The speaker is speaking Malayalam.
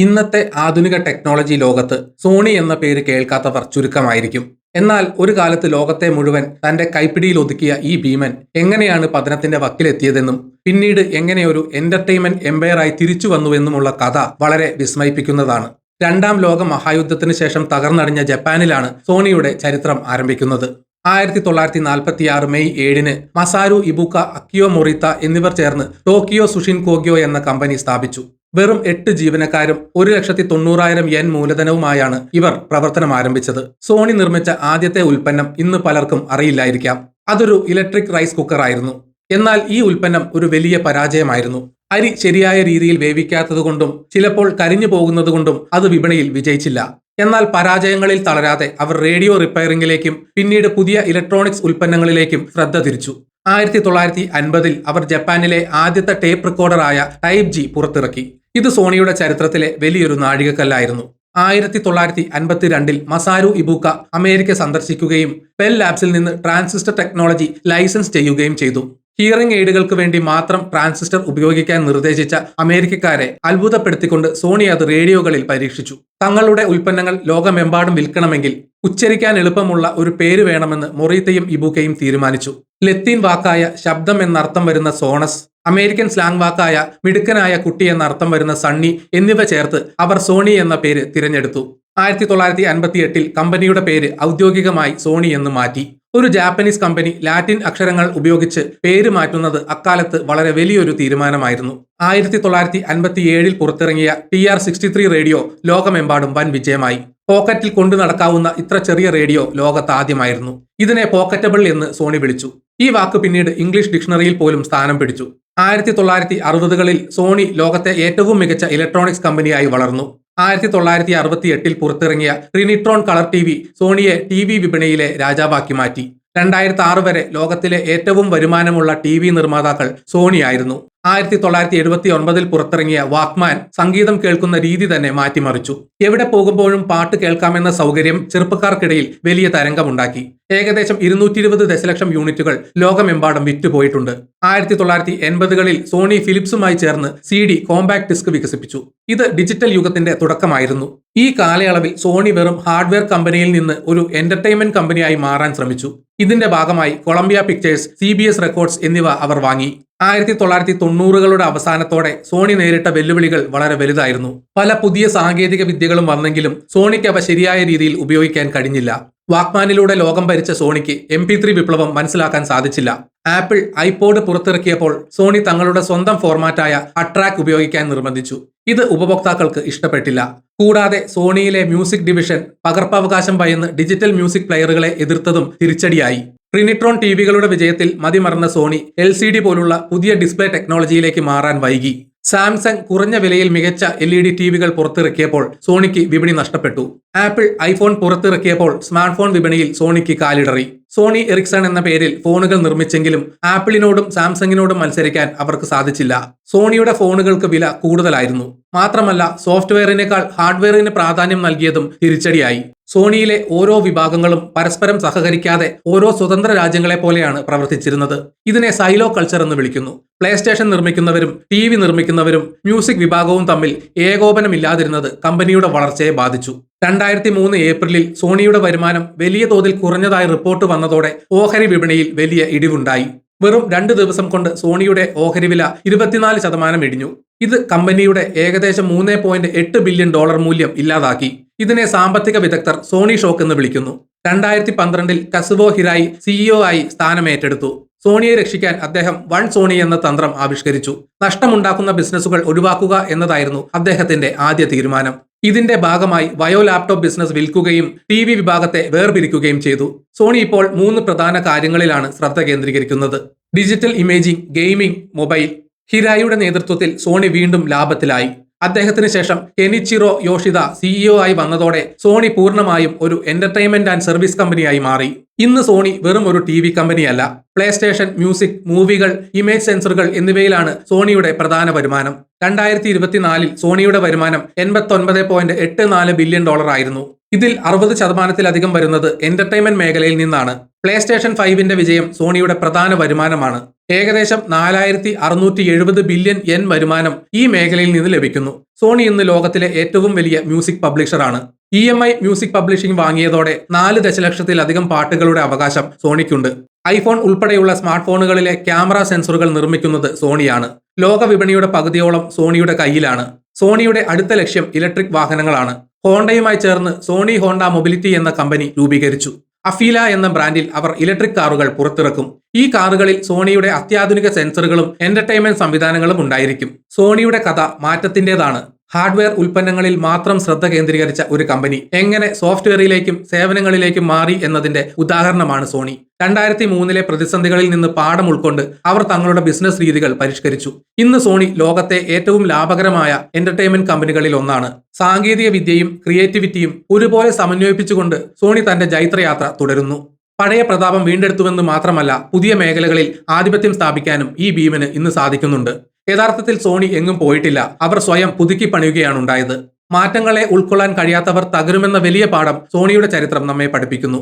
ഇന്നത്തെ ആധുനിക ടെക്നോളജി ലോകത്ത് സോണി എന്ന പേര് കേൾക്കാത്തവർ ചുരുക്കമായിരിക്കും. എന്നാൽ ഒരു കാലത്ത് ലോകത്തെ മുഴുവൻ തന്റെ കൈപ്പിടിയിൽ ഒതുക്കിയ ഈ ഭീമൻ എങ്ങനെയാണ് പതനത്തിന്റെ വക്കിലെത്തിയതെന്നും പിന്നീട് എങ്ങനെ ഒരു എന്റർടൈൻമെന്റ് എംപയറായി തിരിച്ചു വന്നുവെന്നുമുള്ള കഥ വളരെ വിസ്മയിപ്പിക്കുന്നതാണ്. രണ്ടാം ലോക മഹായുദ്ധത്തിന് ശേഷം തകർന്നടിഞ്ഞ ജപ്പാനിലാണ് സോണിയുടെ ചരിത്രം ആരംഭിക്കുന്നത്. 1946 മെയ് 7-ന് മസാരു ഇബുക, അക്കിയോ മൊറിത്ത എന്നിവർ ചേർന്ന് ടോക്കിയോ സുഷിൻ കോഗ്യോ എന്ന കമ്പനി സ്ഥാപിച്ചു. വെറും 8 ജീവനക്കാരും 1,90,000 യെൻ മൂലധനവുമായാണ് ഇവർ പ്രവർത്തനം ആരംഭിച്ചത്. സോണി നിർമ്മിച്ച ആദ്യത്തെ ഉൽപ്പന്നം ഇന്ന് പലർക്കും അറിയില്ലായിരിക്കാം. അതൊരു ഇലക്ട്രിക് റൈസ് കുക്കർ ആയിരുന്നു. എന്നാൽ ഈ ഉൽപ്പന്നം ഒരു വലിയ പരാജയമായിരുന്നു. അരി ശരിയായ രീതിയിൽ വേവിക്കാത്തതുകൊണ്ടും ചിലപ്പോൾ കരിഞ്ഞു പോകുന്നതുകൊണ്ടും അത് വിപണിയിൽ വിജയിച്ചില്ല. എന്നാൽ പരാജയങ്ങളിൽ തളരാതെ അവർ റേഡിയോ റിപ്പയറിംഗിലേക്കും പിന്നീട് പുതിയ ഇലക്ട്രോണിക്സ് ഉൽപ്പന്നങ്ങളിലേക്കും ശ്രദ്ധ തിരിച്ചു. 1950-ൽ അവർ ജപ്പാനിലെ ആദ്യത്തെ ടേപ്പ് റെക്കോർഡറായ ടൈപ്പ് ജി പുറത്തിറക്കി. ഇത് സോണിയുടെ ചരിത്രത്തിലെ വലിയൊരു നാഴികക്കല്ലായിരുന്നു. 1952-ൽ മസാരു ഇബുക അമേരിക്ക സന്ദർശിക്കുകയും ബെൽ ലാബ്സിൽ നിന്ന് ട്രാൻസിസ്റ്റർ ടെക്നോളജി ലൈസൻസ് ചെയ്യുകയും ചെയ്തു. ഹിയറിംഗ് എയ്ഡുകൾക്ക് വേണ്ടി മാത്രം ട്രാൻസിസ്റ്റർ ഉപയോഗിക്കാൻ നിർദ്ദേശിച്ച അമേരിക്കക്കാരെ അത്ഭുതപ്പെടുത്തിക്കൊണ്ട് സോണി അത് റേഡിയോകളിൽ പരീക്ഷിച്ചു. തങ്ങളുടെ ഉൽപ്പന്നങ്ങൾ ലോകമെമ്പാടും വിൽക്കണമെങ്കിൽ ഉച്ചരിക്കാൻ എളുപ്പമുള്ള ഒരു പേര് വേണമെന്ന് മൊറീത്തയും ഇബുക്കയും തീരുമാനിച്ചു. ലത്തീൻ വാക്കായ ശബ്ദം എന്നർത്ഥം വരുന്ന സോണസ്, അമേരിക്കൻ സ്ലാങ് വാക്കായ മിടുക്കനായ കുട്ടി എന്നർത്ഥം വരുന്ന സണ്ണി എന്നിവ ചേർത്ത് അവർ സോണി എന്ന പേര് തിരഞ്ഞെടുത്തു. 1958-ൽ കമ്പനിയുടെ പേര് ഔദ്യോഗികമായി സോണി എന്ന് മാറ്റി. ഒരു ജാപ്പനീസ് കമ്പനി ലാറ്റിൻ അക്ഷരങ്ങൾ ഉപയോഗിച്ച് പേര് മാറ്റുന്നത് അക്കാലത്ത് വളരെ വലിയൊരു തീരുമാനമായിരുന്നു. 1957-ൽ പുറത്തിറങ്ങിയ TR-63 റേഡിയോ ലോകമെമ്പാടും വൻ വിജയമായി. പോക്കറ്റിൽ കൊണ്ടു നടക്കാവുന്ന ഇത്ര ചെറിയ റേഡിയോ ലോകത്താദ്യമായിരുന്നു. ഇതിനെ പോക്കറ്റബിൾ എന്ന് സോണി വിളിച്ചു. ഈ വാക്ക് പിന്നീട് ഇംഗ്ലീഷ് ഡിക്ഷണറിയിൽ പോലും സ്ഥാനം പിടിച്ചു. 1960-കളിൽ സോണി ലോകത്തെ ഏറ്റവും മികച്ച ഇലക്ട്രോണിക്സ് കമ്പനിയായി വളർന്നു. 1968-ൽ പുറത്തിറങ്ങിയ ട്രിനിട്രോൺ കളർ TV സോണിയെ TV വിപണിയിലെ രാജാവാക്കി മാറ്റി. 2006 വരെ ലോകത്തിലെ ഏറ്റവും വരുമാനമുള്ള TV നിർമ്മാതാക്കൾ സോണിയായിരുന്നു. 1979-ൽ പുറത്തിറങ്ങിയ വാക്മാൻ സംഗീതം കേൾക്കുന്ന രീതി തന്നെ മാറ്റിമറിച്ചു. എവിടെ പോകുമ്പോഴും പാട്ട് കേൾക്കാമെന്ന സൗകര്യം ചെറുപ്പക്കാർക്കിടയിൽ വലിയ തരംഗമുണ്ടാക്കി. ഏകദേശം 220 ദശലക്ഷം യൂണിറ്റുകൾ ലോകമെമ്പാടും വിറ്റുപോയിട്ടുണ്ട്. 1980-കളിൽ സോണി ഫിലിപ്സുമായി ചേർന്ന് CD കോമ്പാക്ട് ഡിസ്ക് വികസിപ്പിച്ചു. ഇത് ഡിജിറ്റൽ യുഗത്തിന്റെ തുടക്കമായിരുന്നു. ഈ കാലയളവിൽ സോണി വെറും ഹാർഡ്വെയർ കമ്പനിയിൽ നിന്ന് ഒരു എന്റർടൈൻമെന്റ് കമ്പനിയായി മാറാൻ ശ്രമിച്ചു. ഇതിന്റെ ഭാഗമായി കൊളംബിയ പിക്ചേഴ്സ്, CBS റെക്കോർഡ്സ് എന്നിവ അവർ വാങ്ങി. 1990-കളുടെ അവസാനത്തോടെ സോണി നേരിട്ട വെല്ലുവിളികൾ വളരെ വലുതായിരുന്നു. പല പുതിയ സാങ്കേതിക വിദ്യകളും വന്നെങ്കിലും സോണിക്ക് അവ ശരിയായ രീതിയിൽ ഉപയോഗിക്കാൻ കഴിഞ്ഞില്ല. വാക്മാനിലൂടെ ലോകം ഭരിച്ച സോണിക്ക് MP3 വിപ്ലവം മനസ്സിലാക്കാൻ സാധിച്ചില്ല. ആപ്പിൾ ഐപോഡ് പുറത്തിറക്കിയപ്പോൾ സോണി തങ്ങളുടെ സ്വന്തം ഫോർമാറ്റായ അട്രാക്ക് ഉപയോഗിക്കാൻ നിർബന്ധിച്ചു. ഇത് ഉപഭോക്താക്കൾക്ക് ഇഷ്ടപ്പെട്ടില്ല. കൂടാതെ സോണിയിലെ മ്യൂസിക് ഡിവിഷൻ പകർപ്പവകാശം ഭയന്ന് ഡിജിറ്റൽ മ്യൂസിക് പ്ലെയറുകളെ എതിർത്തതും തിരിച്ചടിയായി. ട്രിനിട്രോൺ TVകളുടെ വിജയത്തിൽ മതിമറന്ന സോണി LCD പോലുള്ള പുതിയ ഡിസ്പ്ലേ ടെക്നോളജിയിലേക്ക് മാറാൻ വൈകി. സാംസങ് കുറഞ്ഞ വിലയിൽ മികച്ച LED TVകൾ പുറത്തിറക്കിയപ്പോൾ സോണിക്ക് വിപണി നഷ്ടപ്പെട്ടു. ആപ്പിൾ ഐഫോൺ പുറത്തിറക്കിയപ്പോൾ സ്മാർട്ട് ഫോൺ വിപണിയിൽ സോണിക്ക് കാലിടറി. സോണി എറിക്സൺ എന്ന പേരിൽ ഫോണുകൾ നിർമ്മിച്ചെങ്കിലും ആപ്പിളിനോടും സാംസങ്ങിനോടും മത്സരിക്കാൻ അവർക്ക് സാധിച്ചില്ല. സോണിയുടെ ഫോണുകൾക്ക് വില കൂടുതലായിരുന്നു. മാത്രമല്ല സോഫ്റ്റ്വെയറിനേക്കാൾ ഹാർഡ്വെയറിന് പ്രാധാന്യം നൽകിയതും തിരിച്ചടിയായി. സോണിയിലെ ഓരോ വിഭാഗങ്ങളും പരസ്പരം സഹകരിക്കാതെ ഓരോ സ്വതന്ത്ര രാജ്യങ്ങളെ പോലെയാണ് പ്രവർത്തിച്ചിരുന്നത്. ഇതിനെ സൈലോ കൾച്ചർ എന്ന് വിളിക്കുന്നു. പ്ലേസ്റ്റേഷൻ നിർമ്മിക്കുന്നവരും TV നിർമ്മിക്കുന്നവരും മ്യൂസിക് വിഭാഗവും തമ്മിൽ ഏകോപനമില്ലാതിരുന്നത് കമ്പനിയുടെ വളർച്ചയെ ബാധിച്ചു. 2003 ഏപ്രിലിൽ സോണിയുടെ വരുമാനം വലിയ തോതിൽ കുറഞ്ഞതായി റിപ്പോർട്ട് വന്നതോടെ ഓഹരി വിപണിയിൽ വലിയ ഇടിവുണ്ടായി. വെറും 2 ദിവസം കൊണ്ട് സോണിയുടെ ഓഹരി വില 24% ഇടിഞ്ഞു. ഇത് കമ്പനിയുടെ ഏകദേശം $3.8 ബില്യൺ മൂല്യം ഇല്ലാതാക്കി. ഇതിനെ സാമ്പത്തിക വിദഗ്ധർ സോണി ഷോക്ക് എന്ന് വിളിക്കുന്നു. 2012-ൽ കസുവോ ഹിരായി CEO ആയി സ്ഥാനമേറ്റെടുത്തു. സോണിയെ രക്ഷിക്കാൻ അദ്ദേഹം വൺ സോണി എന്ന തന്ത്രം ആവിഷ്കരിച്ചു. നഷ്ടമുണ്ടാക്കുന്ന ബിസിനസ്സുകൾ ഒഴിവാക്കുക എന്നതായിരുന്നു അദ്ദേഹത്തിന്റെ ആദ്യ തീരുമാനം. ഇതിന്റെ ഭാഗമായി വയോ ലാപ്ടോപ്പ് ബിസിനസ് വിൽക്കുകയും TV വിഭാഗത്തെ വേർപിരിക്കുകയും ചെയ്തു. സോണി ഇപ്പോൾ 3 പ്രധാന കാര്യങ്ങളിലാണ് ശ്രദ്ധ കേന്ദ്രീകരിക്കുന്നത്: ഡിജിറ്റൽ ഇമേജിംഗ്, ഗെയിമിംഗ്, മൊബൈൽ. ഹിരായിയുടെ നേതൃത്വത്തിൽ സോണി വീണ്ടും ലാഭത്തിലായി. അദ്ദേഹത്തിന് ശേഷം കെനിച്ചിറോ യോഷിദ CEO ആയി വന്നതോടെ സോണി പൂർണ്ണമായും ഒരു എന്റർടൈൻമെന്റ് ആൻഡ് സർവീസ് കമ്പനിയായി മാറി. ഇന്ന് സോണി വെറും ഒരു TV കമ്പനിയല്ല. പ്ലേസ്റ്റേഷൻ, മ്യൂസിക്, മൂവികൾ, ഇമേജ് സെൻസറുകൾ എന്നിവയിലാണ് സോണിയുടെ പ്രധാന വരുമാനം. 2024-ൽ സോണിയുടെ വരുമാനം $89.84 ബില്യൺ ആയിരുന്നു. ഇതിൽ 60% വരുന്നത് എന്റർടൈൻമെന്റ് മേഖലയിൽ നിന്നാണ്. പ്ലേസ്റ്റേഷൻ 5ന്റെ വിജയം സോണിയുടെ പ്രധാന വരുമാനമാണ്. ഏകദേശം 4670 ബില്യൺ yen വരുമാനം ഈ മേഖലയിൽ നിന്ന് ലഭിക്കുന്നു. സോണി ഇന്ന് ലോകത്തിലെ ഏറ്റവും വലിയ മ്യൂസിക് പബ്ലിഷറാണ്. EMI മ്യൂസിക് പബ്ലിഷിംഗ് വാങ്ങിയതോടെ 4 ദശലക്ഷത്തിലധികം പാട്ടുകളുടെ അവകാശം സോണിക്കുണ്ട്. ഐഫോൺ ഉൾപ്പെടെയുള്ള സ്മാർട്ട് ഫോണുകളിലെ ക്യാമറ സെൻസറുകൾ നിർമ്മിക്കുന്നത് സോണിയാണ്. ലോക വിപണിയുടെ പകുതിയോളം സോണിയുടെ കയ്യിലാണ്. സോണിയുടെ അടുത്ത ലക്ഷ്യം ഇലക്ട്രിക് വാഹനങ്ങളാണ്. ഹോണ്ടയുമായി ചേർന്ന് സോണി ഹോണ്ട മൊബിലിറ്റി എന്ന കമ്പനി രൂപീകരിച്ചു. അഫീല എന്ന ബ്രാൻഡിൽ അവർ ഇലക്ട്രിക് കാറുകൾ പുറത്തിറക്കും. ഈ കാറുകളിൽ സോണിയുടെ അത്യാധുനിക സെൻസറുകളും എന്റർടൈൻമെന്റ് സംവിധാനങ്ങളും ഉണ്ടായിരിക്കും. സോണിയുടെ കഥ മാറ്റത്തിന്റേതാണ്. ഹാർഡ്വെയർ ഉൽപ്പന്നങ്ങളിൽ മാത്രം ശ്രദ്ധ കേന്ദ്രീകരിച്ച ഒരു കമ്പനി എങ്ങനെ സോഫ്റ്റ്വെയറിലേക്കും സേവനങ്ങളിലേക്കും മാറി എന്നതിന്റെ ഉദാഹരണമാണ് സോണി. 2003 പ്രതിസന്ധികളിൽ നിന്ന് പാഠം ഉൾക്കൊണ്ട് അവർ തങ്ങളുടെ ബിസിനസ് രീതികൾ പരിഷ്കരിച്ചു. ഇന്ന് സോണി ലോകത്തെ ഏറ്റവും ലാഭകരമായ എന്റർടൈൻമെന്റ് കമ്പനികളിൽ ഒന്നാണ്. സാങ്കേതിക വിദ്യയും ക്രിയേറ്റിവിറ്റിയും ഒരുപോലെ സമന്വയിപ്പിച്ചുകൊണ്ട് സോണി തന്റെ ജൈത്രയാത്ര തുടരുന്നു. പഴയ പ്രതാപം വീണ്ടെടുത്തുവെന്ന് മാത്രമല്ല, പുതിയ മേഖലകളിൽ ആധിപത്യം സ്ഥാപിക്കാനും ഈ ഭീമന് ഇന്ന് സാധിക്കുന്നുണ്ട്. യഥാർത്ഥത്തിൽ സോണി എങ്ങും പോയിട്ടില്ല. അവർ സ്വയം പുതുക്കി പണിയുകയാണ് ഉണ്ടായത്. മാറ്റങ്ങളെ ഉൾക്കൊള്ളാൻ കഴിയാത്തവർ തകരുമെന്ന വലിയ പാഠം സോണിയുടെ ചരിത്രം നമ്മെ പഠിപ്പിക്കുന്നു.